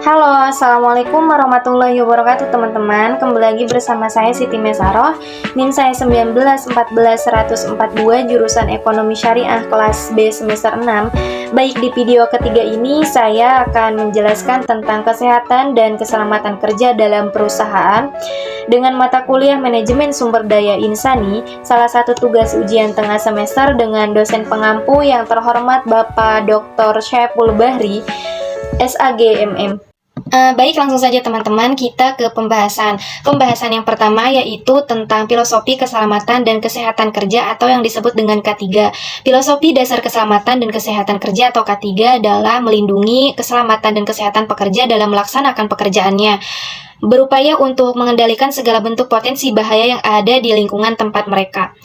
Halo, Assalamualaikum warahmatullahi wabarakatuh teman-teman. Kembali lagi bersama saya Siti Mesaroh. NIM saya 1914142 jurusan Ekonomi Syariah kelas B semester 6. Baik, di video ketiga ini saya akan menjelaskan tentang kesehatan dan keselamatan kerja dalam perusahaan dengan mata kuliah Manajemen Sumber Daya Insani, salah satu tugas ujian tengah semester dengan dosen pengampu yang terhormat Bapak Dr. Syaiful Bahri, SAGMM. Baik, langsung saja teman-teman kita ke pembahasan. Pembahasan yang pertama yaitu tentang filosofi keselamatan dan kesehatan kerja atau yang disebut dengan K3. Filosofi dasar keselamatan dan kesehatan kerja atau K3 adalah melindungi keselamatan dan kesehatan pekerja dalam melaksanakan pekerjaannya, berupaya untuk mengendalikan segala bentuk potensi bahaya yang ada di lingkungan tempat mereka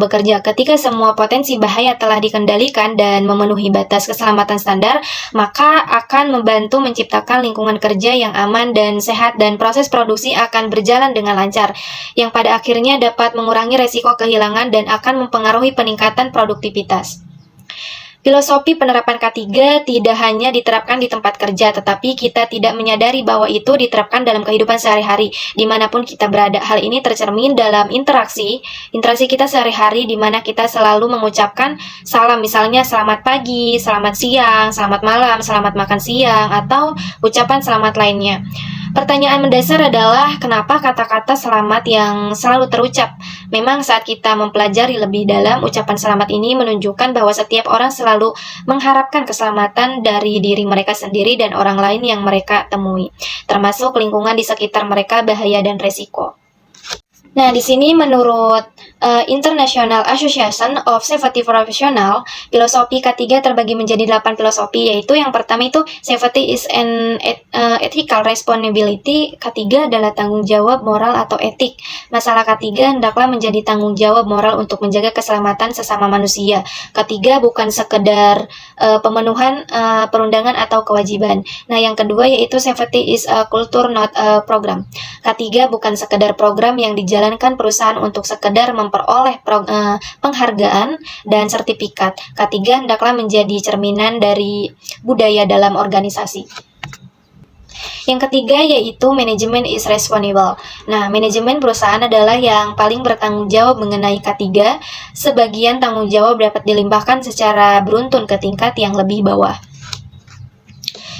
bekerja. Ketika semua potensi bahaya telah dikendalikan dan memenuhi batas keselamatan standar, maka akan membantu menciptakan lingkungan kerja yang aman dan sehat, dan proses produksi akan berjalan dengan lancar, yang pada akhirnya dapat mengurangi resiko kehilangan dan akan mempengaruhi peningkatan produktivitas. Filosofi penerapan K3 tidak hanya diterapkan di tempat kerja, tetapi kita tidak menyadari bahwa itu diterapkan dalam kehidupan sehari-hari, dimanapun kita berada. Hal ini tercermin dalam interaksi kita sehari-hari, di mana kita selalu mengucapkan salam, misalnya selamat pagi, selamat siang, selamat malam, selamat makan siang, atau ucapan selamat lainnya. Pertanyaan mendasar adalah kenapa kata-kata selamat yang selalu terucap? Memang saat kita mempelajari lebih dalam, ucapan selamat ini menunjukkan bahwa setiap orang selalu mengharapkan keselamatan dari diri mereka sendiri dan orang lain yang mereka temui, termasuk lingkungan di sekitar mereka, bahaya dan resiko. Nah, di sini menurut International Association of Safety Professional, filosofi K3 terbagi menjadi 8 filosofi, yaitu yang pertama itu safety is an ethical responsibility. K3 adalah tanggung jawab moral atau etik. Masalah K3 hendaklah menjadi tanggung jawab moral untuk menjaga keselamatan sesama manusia. K3 bukan sekedar pemenuhan perundangan atau kewajiban. Nah, yang kedua yaitu safety is a culture not a program. K3 bukan sekedar program yang dijalankan perusahaan untuk sekedar memperoleh penghargaan dan sertifikat. K3 hendaklah menjadi cerminan dari budaya dalam organisasi. Yang ketiga yaitu manajemen is responsible. Nah, manajemen perusahaan adalah yang paling bertanggung jawab mengenai K3. Sebagian tanggung jawab dapat dilimpahkan secara beruntun ke tingkat yang lebih bawah.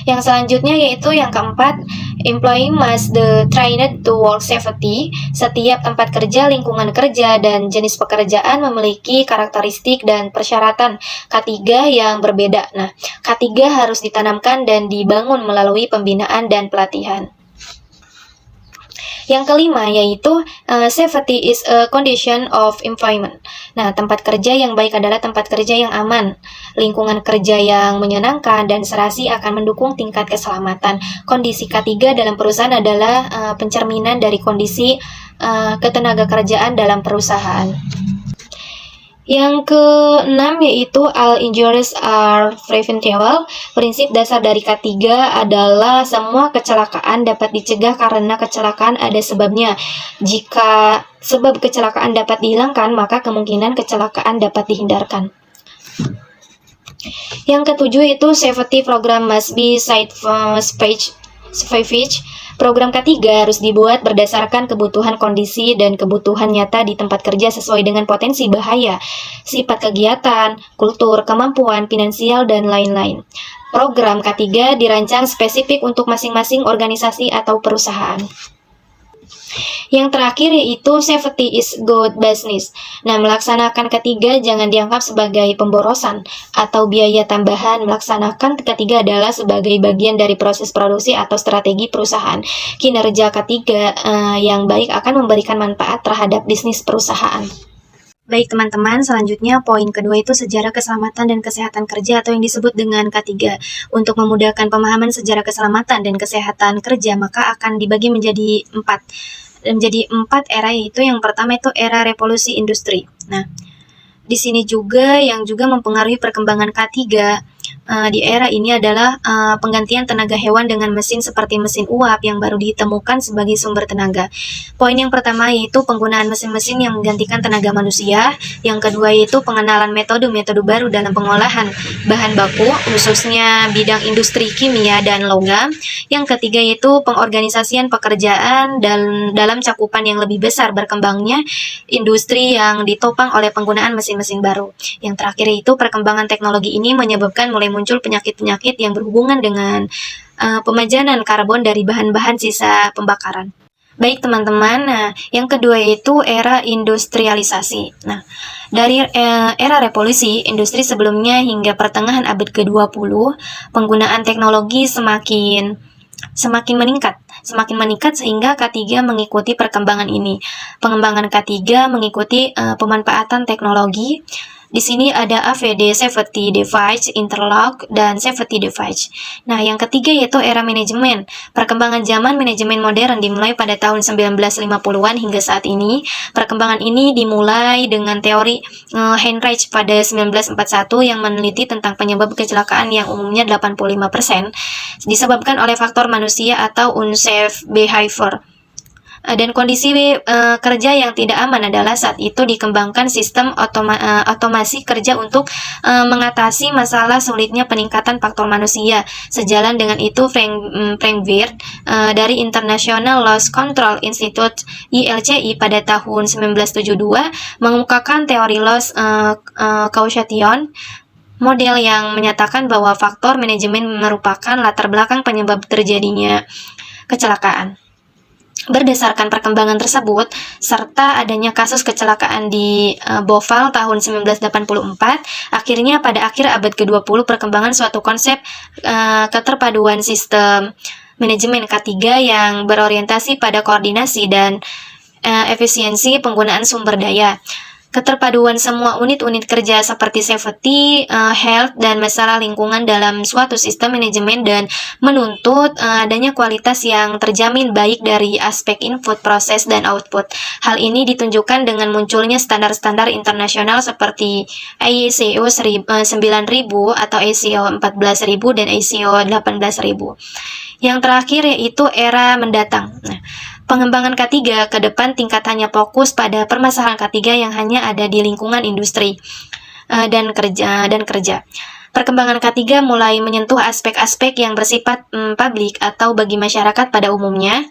Yang selanjutnya yaitu yang keempat, employee must be trained to work safety. Setiap tempat kerja, lingkungan kerja, dan jenis pekerjaan memiliki karakteristik dan persyaratan K3 yang berbeda. Nah, K3 harus ditanamkan dan dibangun melalui pembinaan dan pelatihan. Yang kelima yaitu safety is a condition of employment. Nah, tempat kerja yang baik adalah tempat kerja yang aman. Lingkungan kerja yang menyenangkan dan serasi akan mendukung tingkat keselamatan. Kondisi K3 dalam perusahaan adalah pencerminan dari kondisi ketenaga kerjaan dalam perusahaan. Yang keenam yaitu all injuries are preventable. Prinsip dasar dari K3 adalah semua kecelakaan dapat dicegah karena kecelakaan ada sebabnya. Jika sebab kecelakaan dapat dihilangkan, maka kemungkinan kecelakaan dapat dihindarkan. Yang ketujuh itu safety program must be site-specific. Program K3 harus dibuat berdasarkan kebutuhan kondisi dan kebutuhan nyata di tempat kerja sesuai dengan potensi bahaya, sifat kegiatan, kultur, kemampuan, finansial, dan lain-lain. Program K3 dirancang spesifik untuk masing-masing organisasi atau perusahaan. Yang terakhir yaitu safety is good business. Nah, melaksanakan K3 jangan dianggap sebagai pemborosan atau biaya tambahan. Melaksanakan K3 adalah sebagai bagian dari proses produksi atau strategi perusahaan. Kinerja K3 yang baik akan memberikan manfaat terhadap bisnis perusahaan. Baik teman-teman, selanjutnya poin kedua itu sejarah keselamatan dan kesehatan kerja atau yang disebut dengan K3. Untuk memudahkan pemahaman sejarah keselamatan dan kesehatan kerja, maka akan dibagi menjadi empat era, yaitu yang pertama itu era revolusi industri. Nah, di sini juga yang juga mempengaruhi perkembangan K3 di era ini adalah penggantian tenaga hewan dengan mesin seperti mesin uap yang baru ditemukan sebagai sumber tenaga. Poin yang pertama yaitu penggunaan mesin-mesin yang menggantikan tenaga manusia. Yang kedua yaitu pengenalan metode-metode baru dalam pengolahan bahan baku, khususnya bidang industri kimia dan logam. Yang ketiga yaitu pengorganisasian pekerjaan dan dalam cakupan yang lebih besar berkembangnya industri yang ditopang oleh penggunaan mesin-mesin baru. Yang terakhir yaitu perkembangan teknologi ini menyebabkan mulai muncul penyakit-penyakit yang berhubungan dengan pemajanan karbon dari bahan-bahan sisa pembakaran. Baik teman-teman, nah yang kedua yaitu era industrialisasi. Nah, dari era revolusi industri sebelumnya hingga pertengahan abad ke-20, penggunaan teknologi semakin meningkat sehingga K3 mengikuti perkembangan ini. Pengembangan K3 mengikuti pemanfaatan teknologi. Di sini ada AVD, Safety Device, Interlock, dan Safety Device. Nah, yang ketiga yaitu era manajemen. Perkembangan zaman manajemen modern dimulai pada tahun 1950-an hingga saat ini. Perkembangan ini dimulai dengan teori Heinrich pada 1941 yang meneliti tentang penyebab kecelakaan yang umumnya 85% disebabkan oleh faktor manusia atau unsafe behavior. Dan kondisi kerja yang tidak aman adalah saat itu dikembangkan sistem otomasi kerja untuk mengatasi masalah sulitnya peningkatan faktor manusia. Sejalan dengan itu, Frank Wirth dari International Loss Control Institute (ILCI) pada tahun 1972 mengemukakan teori loss causation model yang menyatakan bahwa faktor manajemen merupakan latar belakang penyebab terjadinya kecelakaan. Berdasarkan perkembangan tersebut, serta adanya kasus kecelakaan di Bhopal tahun 1984, akhirnya pada akhir abad ke-20 perkembangan suatu konsep keterpaduan sistem manajemen K3 yang berorientasi pada koordinasi dan efisiensi penggunaan sumber daya. Keterpaduan semua unit-unit kerja seperti safety, health, dan masalah lingkungan dalam suatu sistem manajemen dan menuntut adanya kualitas yang terjamin baik dari aspek input, proses, dan output. Hal ini ditunjukkan dengan munculnya standar-standar internasional seperti ISO 9000 atau ISO 14000 dan ISO 18000. Yang terakhir yaitu era mendatang. Nah, pengembangan K3 ke depan tingkatannya fokus pada permasalahan K3 yang hanya ada di lingkungan industri dan kerja. Perkembangan K3 mulai menyentuh aspek-aspek yang bersifat publik atau bagi masyarakat pada umumnya.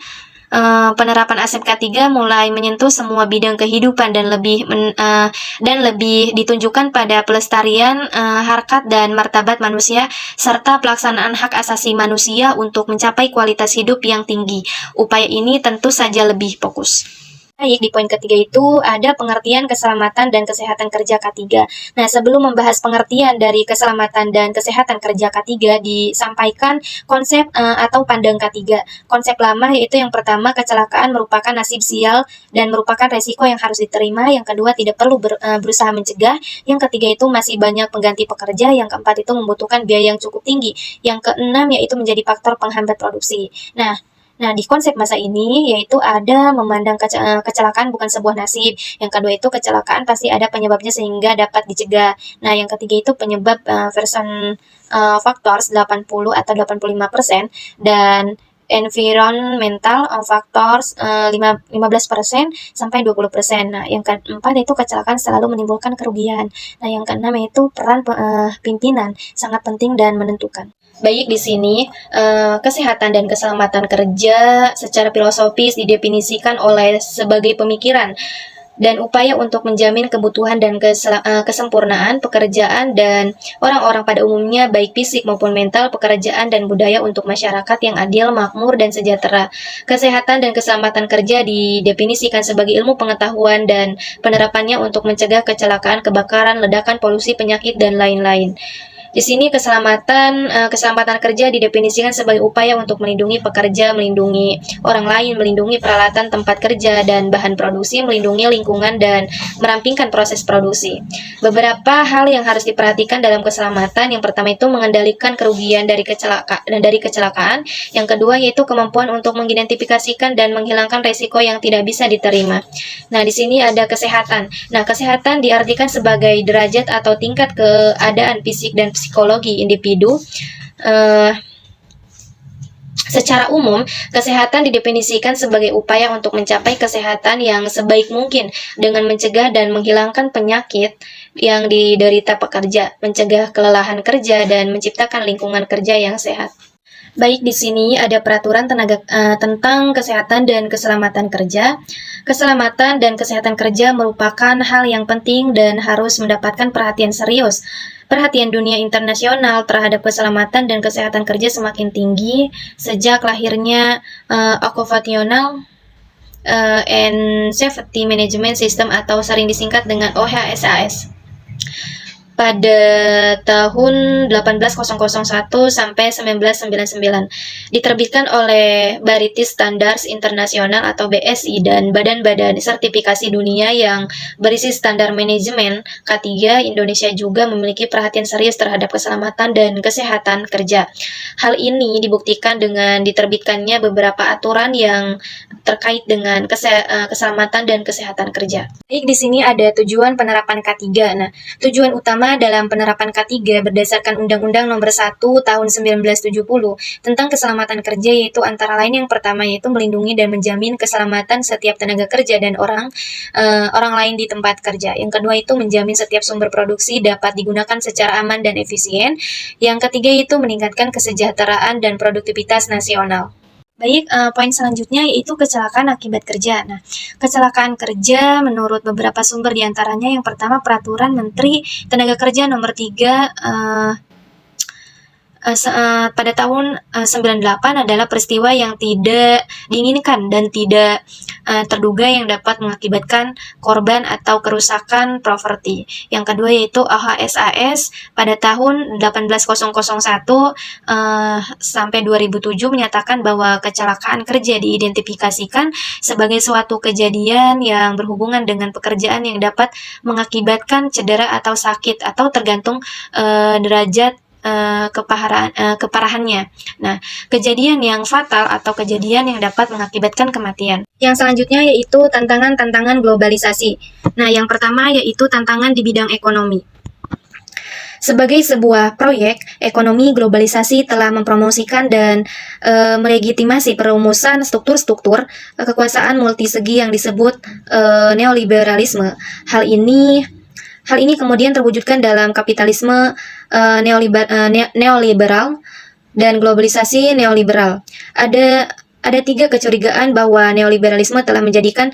Penerapan aspek K3 mulai menyentuh semua bidang kehidupan dan lebih ditunjukkan pada pelestarian harkat dan martabat manusia serta pelaksanaan hak asasi manusia untuk mencapai kualitas hidup yang tinggi. Upaya ini tentu saja lebih fokus. Baik, di poin ketiga itu ada pengertian keselamatan dan kesehatan kerja K3. Nah, sebelum membahas pengertian dari keselamatan dan kesehatan kerja K3, disampaikan konsep atau pandang K3. Konsep lama yaitu yang pertama, kecelakaan merupakan nasib sial dan merupakan resiko yang harus diterima. Yang kedua, tidak perlu berusaha mencegah. Yang ketiga itu masih banyak pengganti pekerja. Yang keempat itu membutuhkan biaya yang cukup tinggi. Yang keenam yaitu menjadi faktor penghambat produksi. Nah, di konsep masa ini yaitu ada memandang kecelakaan bukan sebuah nasib. Yang kedua itu kecelakaan pasti ada penyebabnya sehingga dapat dicegah. Nah, yang ketiga itu penyebab version factors 80 atau 85% dan environmental factors 15% sampai 20%. Nah, yang keempat itu kecelakaan selalu menimbulkan kerugian. Nah, yang keenam itu peran pimpinan sangat penting dan menentukan. Baik, di sini kesehatan dan keselamatan kerja secara filosofis didefinisikan sebagai pemikiran dan upaya untuk menjamin kebutuhan dan kesempurnaan pekerjaan dan orang-orang pada umumnya, baik fisik maupun mental, pekerjaan dan budaya untuk masyarakat yang adil, makmur, dan sejahtera. Kesehatan dan keselamatan kerja didefinisikan sebagai ilmu pengetahuan dan penerapannya untuk mencegah kecelakaan, kebakaran, ledakan, polusi, penyakit, dan lain-lain. Di sini keselamatan kerja didefinisikan sebagai upaya untuk melindungi pekerja, melindungi orang lain, melindungi peralatan tempat kerja dan bahan produksi, melindungi lingkungan dan merampingkan proses produksi. Beberapa hal yang harus diperhatikan dalam keselamatan, yang pertama itu mengendalikan kerugian dari kecelakaan, yang kedua yaitu kemampuan untuk mengidentifikasikan dan menghilangkan resiko yang tidak bisa diterima. Nah, di sini ada kesehatan. Nah, kesehatan diartikan sebagai derajat atau tingkat keadaan fisik dan psikologi individu. Secara umum, kesehatan didefinisikan sebagai upaya untuk mencapai kesehatan yang sebaik mungkin dengan mencegah dan menghilangkan penyakit yang diderita pekerja, mencegah kelelahan kerja, dan menciptakan lingkungan kerja yang sehat. Baik, di sini ada peraturan tentang kesehatan dan keselamatan kerja. Keselamatan dan kesehatan kerja merupakan hal yang penting dan harus mendapatkan perhatian serius. Perhatian dunia internasional terhadap keselamatan dan kesehatan kerja semakin tinggi sejak lahirnya Occupational and Safety Management System atau sering disingkat dengan OHSAS. Pada tahun 1801 sampai 1999 diterbitkan oleh British Standards International atau BSI dan badan-badan sertifikasi dunia yang berisi standar manajemen. K3, Indonesia juga memiliki perhatian serius terhadap keselamatan dan kesehatan kerja. Hal ini dibuktikan dengan diterbitkannya beberapa aturan yang terkait dengan keselamatan dan kesehatan kerja. Baik, di sini ada tujuan penerapan K3. Nah, tujuan utama dalam penerapan K3 berdasarkan Undang-Undang Nomor 1 Tahun 1970 tentang keselamatan kerja, yaitu antara lain yang pertama yaitu melindungi dan menjamin keselamatan setiap tenaga kerja dan orang lain di tempat kerja. Yang kedua itu menjamin setiap sumber produksi dapat digunakan secara aman dan efisien. Yang ketiga itu meningkatkan kesejahteraan dan produktivitas nasional. Baik, poin selanjutnya yaitu kecelakaan akibat kerja. Nah, kecelakaan kerja menurut beberapa sumber diantaranya yang pertama Peraturan Menteri Tenaga Kerja Nomor 3 pada tahun 98 adalah peristiwa yang tidak diinginkan dan tidak terduga yang dapat mengakibatkan korban atau kerusakan properti. Yang kedua yaitu OHSAS pada tahun 18001 sampai 2007 menyatakan bahwa kecelakaan kerja diidentifikasikan sebagai suatu kejadian yang berhubungan dengan pekerjaan yang dapat mengakibatkan cedera atau sakit atau tergantung derajat keparahannya. Nah, kejadian yang fatal atau kejadian yang dapat mengakibatkan kematian. Yang selanjutnya yaitu tantangan-tantangan globalisasi. Nah, yang pertama yaitu tantangan di bidang ekonomi. Sebagai sebuah proyek, ekonomi globalisasi telah mempromosikan dan melegitimasi perumusan struktur-struktur kekuasaan multisegi yang disebut neoliberalisme. Hal ini kemudian terwujudkan dalam kapitalisme neoliberal dan globalisasi neoliberal. Ada tiga kecurigaan bahwa neoliberalisme telah menjadikan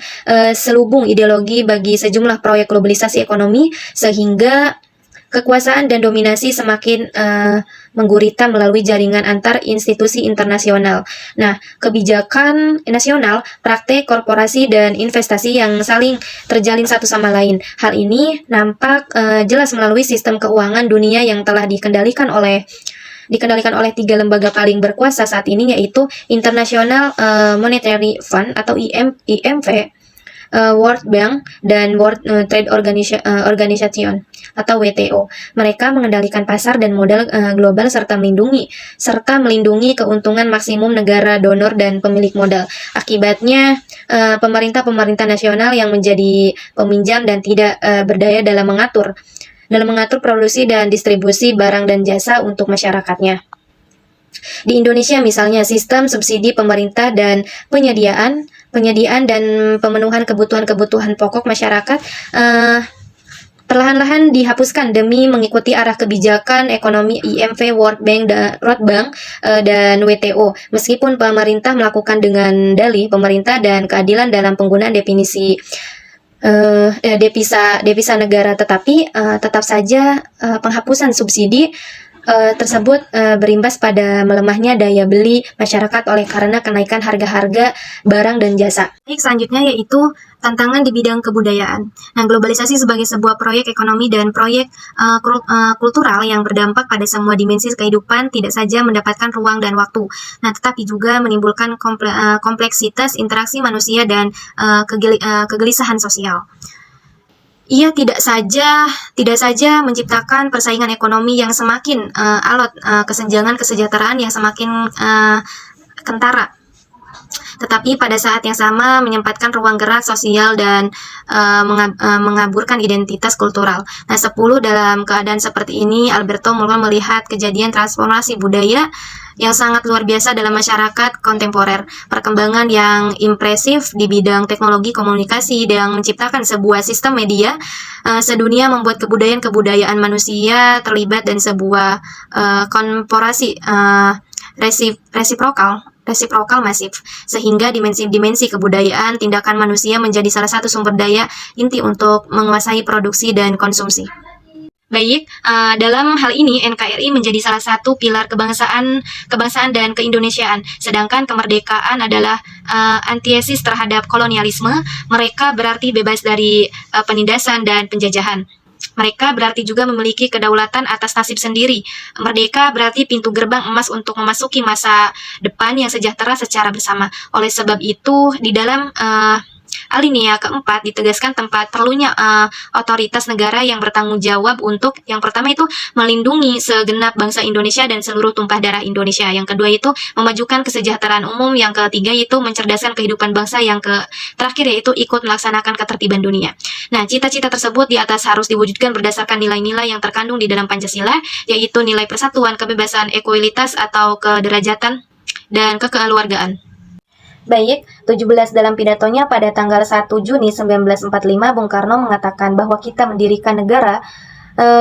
selubung ideologi bagi sejumlah proyek globalisasi ekonomi sehingga kekuasaan dan dominasi semakin menggurita melalui jaringan antar institusi internasional. Nah, kebijakan nasional, praktek korporasi dan investasi yang saling terjalin satu sama lain. Hal ini nampak jelas melalui sistem keuangan dunia yang telah dikendalikan oleh tiga lembaga paling berkuasa saat ini, yaitu International Monetary Fund atau IMF, World Bank, dan World Trade Organization atau WTO. Mereka mengendalikan pasar dan modal global serta melindungi keuntungan maksimum negara donor dan pemilik modal. Akibatnya, pemerintah nasional yang menjadi peminjam dan tidak berdaya dalam mengatur produksi dan distribusi barang dan jasa untuk masyarakatnya. Di Indonesia misalnya, sistem subsidi pemerintah dan penyediaan dan pemenuhan kebutuhan pokok masyarakat perlahan-lahan dihapuskan demi mengikuti arah kebijakan ekonomi IMF, World Bank, dan WTO. Meskipun pemerintah melakukan dengan dalih pemerintah dan keadilan dalam penggunaan devisa negara, tetapi tetap saja penghapusan subsidi tersebut berimbas pada melemahnya daya beli masyarakat oleh karena kenaikan harga-harga barang dan jasa. Baik, selanjutnya yaitu tantangan di bidang kebudayaan. Nah, globalisasi sebagai sebuah proyek ekonomi dan proyek kultural yang berdampak pada semua dimensi kehidupan tidak saja mendapatkan ruang dan waktu, nah tetapi juga menimbulkan kompleksitas interaksi manusia dan kegelisahan sosial. Ia tidak saja menciptakan persaingan ekonomi yang semakin alot, kesenjangan kesejahteraan yang semakin kentara. tetapi pada saat yang sama menyempatkan ruang gerak sosial dan mengaburkan identitas kultural. Nah, 10 dalam keadaan seperti ini, Alberto Mulron melihat kejadian transformasi budaya yang sangat luar biasa dalam masyarakat kontemporer, perkembangan yang impresif di bidang teknologi komunikasi yang menciptakan sebuah sistem media sedunia, membuat kebudayaan manusia terlibat dan sebuah korporasi resiprokal masif, sehingga dimensi-dimensi kebudayaan tindakan manusia menjadi salah satu sumber daya inti untuk menguasai produksi dan konsumsi. Baik, dalam hal ini NKRI menjadi salah satu pilar kebangsaan dan keindonesiaan. Sedangkan kemerdekaan adalah antitesis terhadap kolonialisme. Mereka berarti bebas dari penindasan dan penjajahan. Mereka berarti juga memiliki kedaulatan atas nasib sendiri. Merdeka berarti pintu gerbang emas untuk memasuki masa depan yang sejahtera secara bersama. Oleh sebab itu, di dalam alinea keempat ditegaskan tempat perlunya otoritas negara yang bertanggung jawab untuk yang pertama itu melindungi segenap bangsa Indonesia dan seluruh tumpah darah Indonesia. Yang kedua itu memajukan kesejahteraan umum. Yang ketiga itu mencerdaskan kehidupan bangsa. Yang terakhir yaitu ikut melaksanakan ketertiban dunia. Nah, cita-cita tersebut di atas harus diwujudkan berdasarkan nilai-nilai yang terkandung di dalam Pancasila, yaitu nilai persatuan, kebebasan, ekualitas atau kederajatan, dan kekeluargaan. Baik, 17 dalam pidatonya pada tanggal 1 Juni 1945, Bung Karno mengatakan bahwa kita mendirikan negara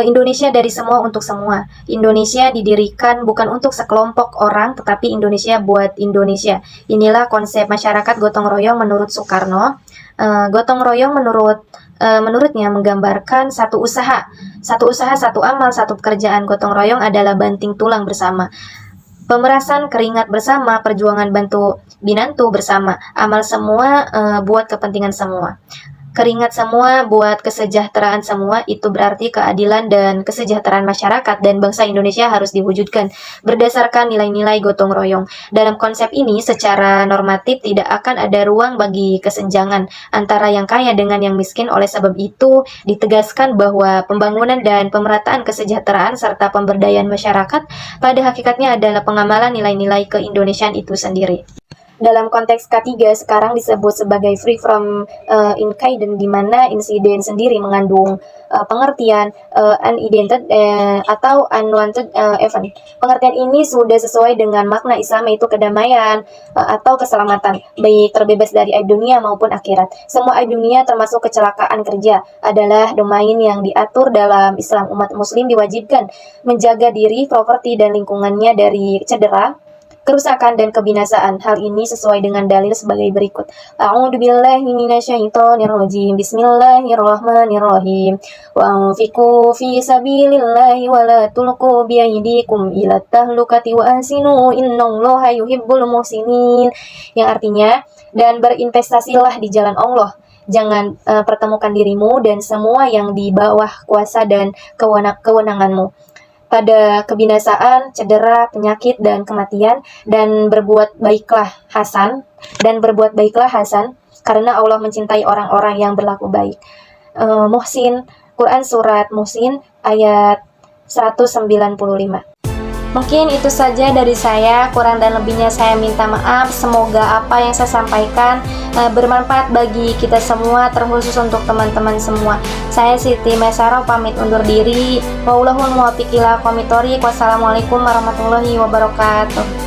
Indonesia dari semua untuk semua. Indonesia didirikan bukan untuk sekelompok orang, tetapi Indonesia buat Indonesia. Inilah konsep masyarakat gotong royong menurut Soekarno. Gotong royong menurutnya menggambarkan satu usaha, satu amal, satu pekerjaan. Gotong royong adalah banting tulang bersama. Pemerasan keringat bersama, perjuangan bantu binantu bersama, amal semua buat kepentingan semua. Keringat semua buat kesejahteraan semua, itu berarti keadilan dan kesejahteraan masyarakat dan bangsa Indonesia harus diwujudkan berdasarkan nilai-nilai gotong royong. Dalam konsep ini secara normatif tidak akan ada ruang bagi kesenjangan antara yang kaya dengan yang miskin. Oleh sebab itu ditegaskan bahwa pembangunan dan pemerataan kesejahteraan serta pemberdayaan masyarakat pada hakikatnya adalah pengamalan nilai-nilai keindonesiaan itu sendiri. Dalam konteks K3 sekarang disebut sebagai free from incident, di mana insiden sendiri mengandung pengertian unintended atau unwanted event. Pengertian ini sudah sesuai dengan makna Islam, yaitu kedamaian atau keselamatan, baik terbebas dari aib dunia maupun akhirat. Semua aib dunia termasuk kecelakaan kerja adalah domain yang diatur dalam Islam. Umat muslim diwajibkan menjaga diri, properti, dan lingkungannya dari cedera, kerusakan, dan kebinasaan. Hal ini sesuai dengan dalil sebagai berikut. A'udzubillahi minasyaitonirrajim. Bismillahirrahmanirrahim. Wa anfiqu fi sabilillahi wa la tulqu biaydikum ila tahlukati wa ahsinu innallaha yuhibbul muhsinin. Yang artinya, dan berinvestasilah di jalan Allah. Jangan pertemukan dirimu dan semua yang di bawah kuasa dan kewenanganmu pada kebinasaan, cedera, penyakit, dan kematian, dan berbuat baiklah Hasan, karena Allah mencintai orang-orang yang berlaku baik. Muhsin, Quran Surat Muhsin, ayat 195. Mungkin itu saja dari saya, kurang dan lebihnya saya minta maaf. Semoga apa yang saya sampaikan bermanfaat bagi kita semua, terkhusus untuk teman-teman semua. Saya Siti Mesaro pamit undur diri. Wallahul muwaffiq ila aqwamit thoriq. Wassalamualaikum warahmatullahi wabarakatuh.